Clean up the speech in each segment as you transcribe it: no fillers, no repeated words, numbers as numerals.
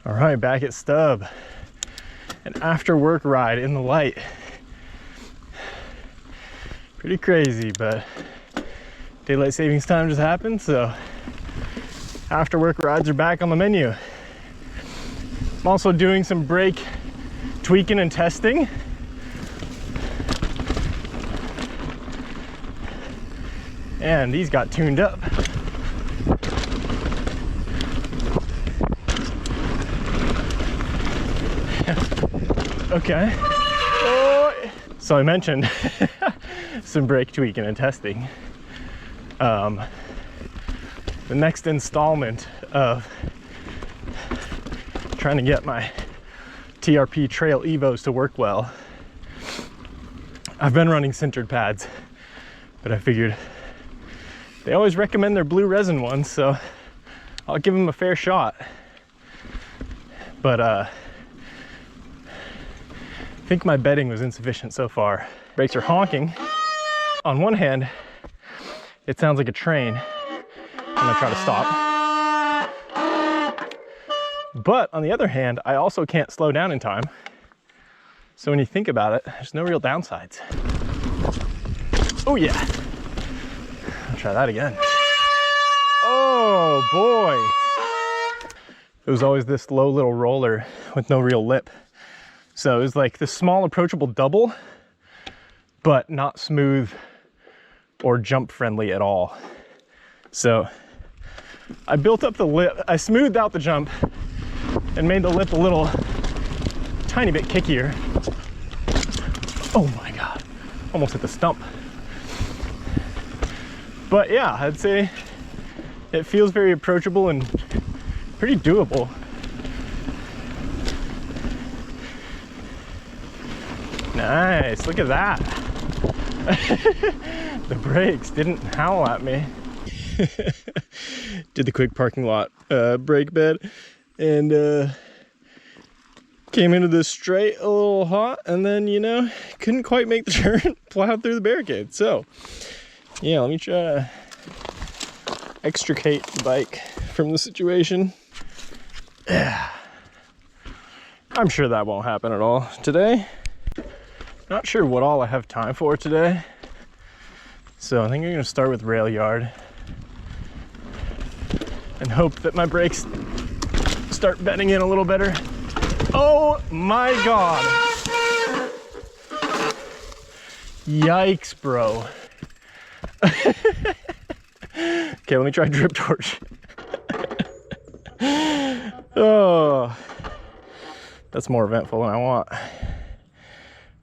All right, back at Stub. An after work ride in the light. Pretty crazy, but daylight savings time just happened, so after work rides are back on the menu. I'm also doing some brake tweaking and testing. And these got tuned up. Okay. Oh. So I mentioned some brake tweaking and testing. The next installment of trying to get my TRP Trail Evos to work well. I've been running sintered pads, but I figured they always recommend their blue resin ones, so I'll give them a fair shot. But I think my bedding was insufficient so far. Brakes are honking. On one hand, it sounds like a train when I try to stop. But on the other hand, I also can't slow down in time. So when you think about it, there's no real downsides. Oh yeah. I'll try that again. Oh boy. It was always this low little roller with no real lip. So it was like this small approachable double, but not smooth or jump friendly at all. So I built up the lip, I smoothed out the jump and made the lip a little tiny bit kickier. Oh my God, almost hit the stump. But yeah, I'd say it feels very approachable and pretty doable. Nice, look at that. The brakes didn't howl at me. Did the quick parking lot brake bed and came into this straight a little hot, and then, you know, couldn't quite make the turn, plowed through the barricade. So yeah, let me try to extricate the bike from the situation. Yeah, I'm sure that won't happen at all today. Not sure what all I have time for today, so I think I'm gonna start with rail yard and hope that my brakes start bedding in a little better. Oh my God. Yikes, bro. Okay, let me try drip torch. Oh, that's more eventful than I want.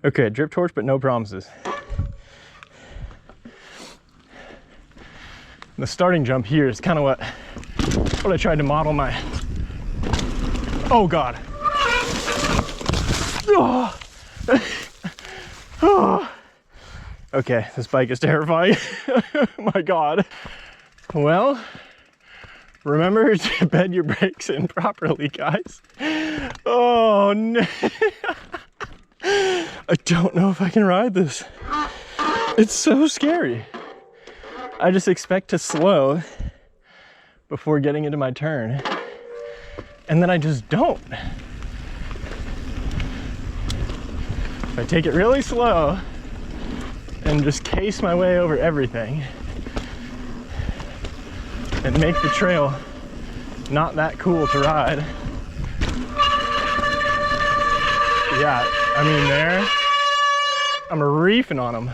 Okay, drip torch, but no promises. The starting jump here is kind of what I tried to model my... Oh God. Oh. Oh. Okay, this bike is terrifying. Oh my God. Well, remember to bed your brakes in properly, guys. Oh no. I don't know if I can ride this. It's so scary. I just expect to slow before getting into my turn, and then I just don't. If I take it really slow and just case my way over everything and make the trail not that cool to ride. Yeah, I mean, there, I'm reefing on them.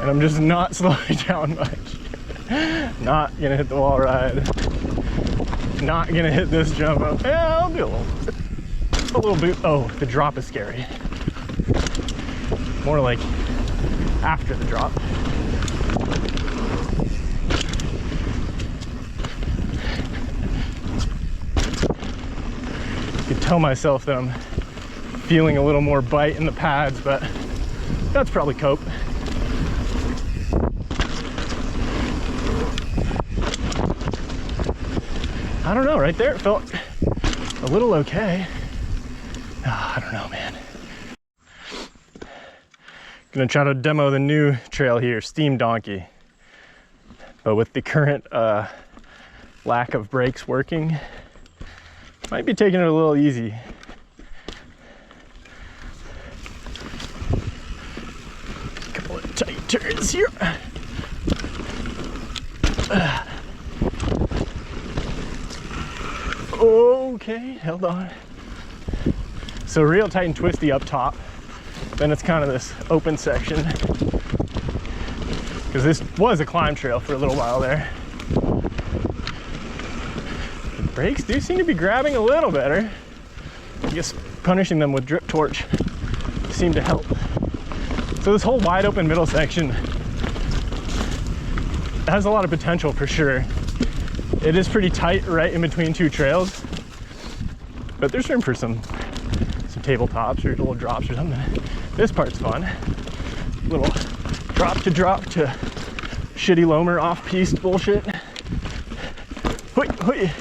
And I'm just not slowing down much. Not gonna hit the wall ride. Not gonna hit this jump up. Yeah, I'll do a little bit. Oh, the drop is scary. More like after the drop. I could tell myself that I'm feeling a little more bite in the pads, but that's probably cope. I don't know, right there it felt a little okay. Oh, I don't know, man. Gonna try to demo the new trail here, Steam Donkey. But with the current lack of brakes working, Might be taking it a little easy. Couple of tight turns here. Okay, held on. So real tight and twisty up top. Then it's kind of this open section. Because this was a climb trail for a little while there. The brakes do seem to be grabbing a little better. I guess punishing them with drip torch seemed to help. So this whole wide open middle section has a lot of potential for sure. It is pretty tight right in between two trails, but there's room for some tabletops or little drops or something. This part's fun. Little drop to shitty loamer off-piste bullshit. Hoi, hoi.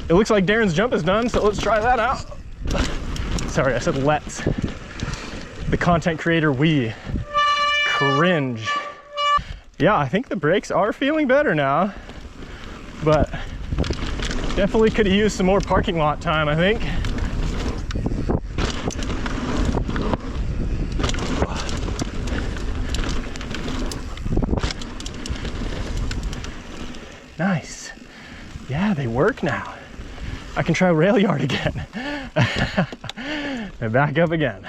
It looks like Darren's jump is done, so let's try that out. Sorry, I said let's. The content creator, we. Cringe. Yeah, I think the brakes are feeling better now, but definitely could have used some more parking lot time, I think. Nice. Yeah, they work now. I can try rail yard again. And back up again.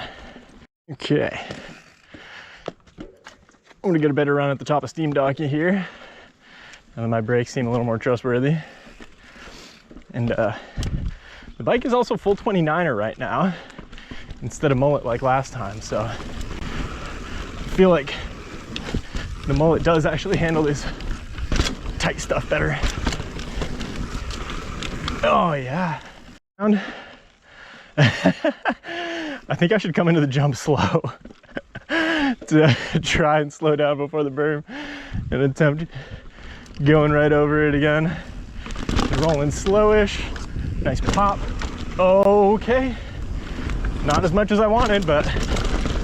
Okay. I'm gonna get a better run at the top of Steam Docky here. And then my brakes seem a little more trustworthy. And the bike is also full 29er right now, instead of mullet like last time. So I feel like the mullet does actually handle this tight stuff better. Oh yeah. I think I should come into the jump slow to try and slow down before the berm and attempt going right over it again. Rolling slowish. Nice pop. Okay. Not as much as I wanted, but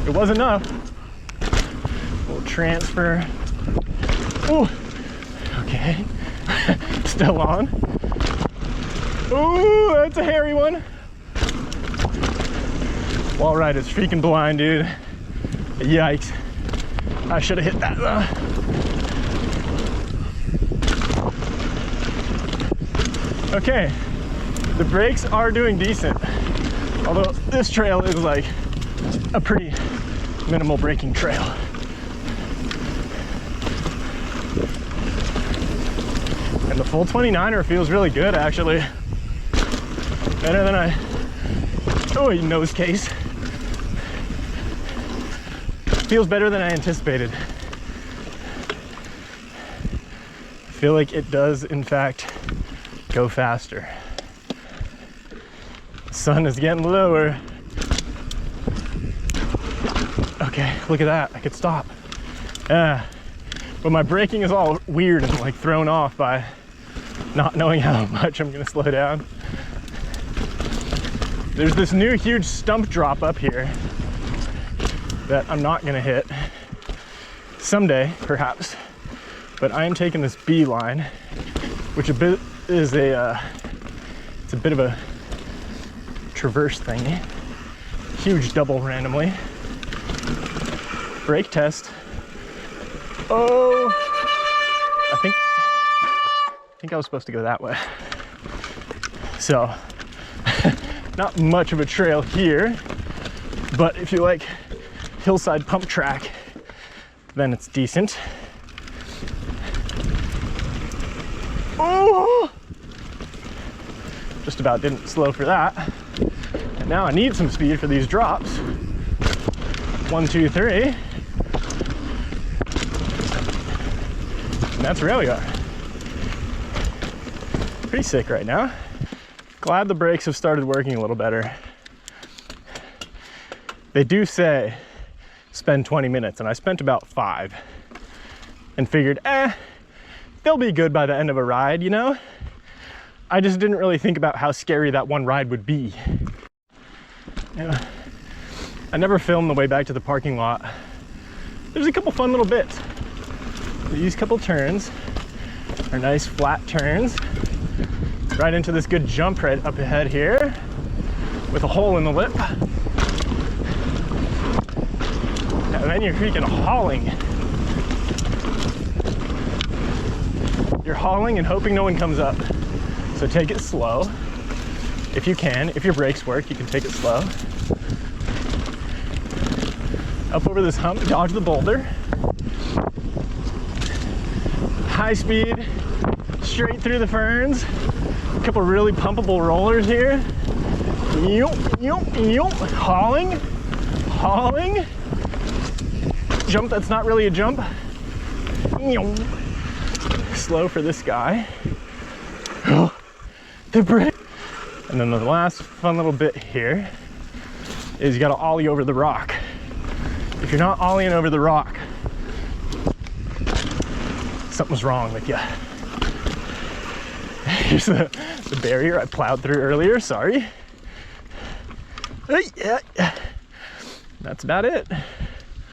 it was enough. Little transfer. Ooh. Okay. Still on. Ooh, that's a hairy one. Wall ride is freaking blind, dude. Yikes. I should have hit that though. Okay, the brakes are doing decent. Although this trail is like a pretty minimal braking trail. And the full 29er feels really good actually. Better than nose case. Feels better than I anticipated. I feel like it does in fact go faster. The sun is getting lower. Okay, look at that, I could stop. But my braking is all weird and like thrown off by not knowing how much I'm gonna slow down. There's this new huge stump drop up here that I'm not gonna hit. Someday, perhaps. But I am taking this B line, which it's a bit of a traverse thingy. Huge double randomly. Brake test. Oh, I think I was supposed to go that way. So, not much of a trail here, but if you like hillside pump track, then it's decent. Oh! Just about didn't slow for that. And now I need some speed for these drops. 1, 2, 3. And that's rail yard. Pretty sick right now. Glad the brakes have started working a little better. They do say spend 20 minutes, and I spent about 5 and figured, they'll be good by the end of a ride, you know? I just didn't really think about how scary that one ride would be. Yeah. I never filmed the way back to the parking lot. There's a couple fun little bits. These couple turns are nice flat turns. right into this good jump right up ahead here with a hole in the lip. And then you're freaking hauling. You're hauling and hoping no one comes up. So take it slow. If you can, if your brakes work, you can take it slow. Up over this hump, dodge the boulder. High speed, straight through the ferns. A couple really pumpable rollers here. Hauling, hauling. Jump that's not really a jump. Slow for this guy. The brake. And then the last fun little bit here is you gotta ollie over the rock. If you're not ollieing over the rock, something's wrong with you. Here's the barrier I plowed through earlier, sorry. That's about it.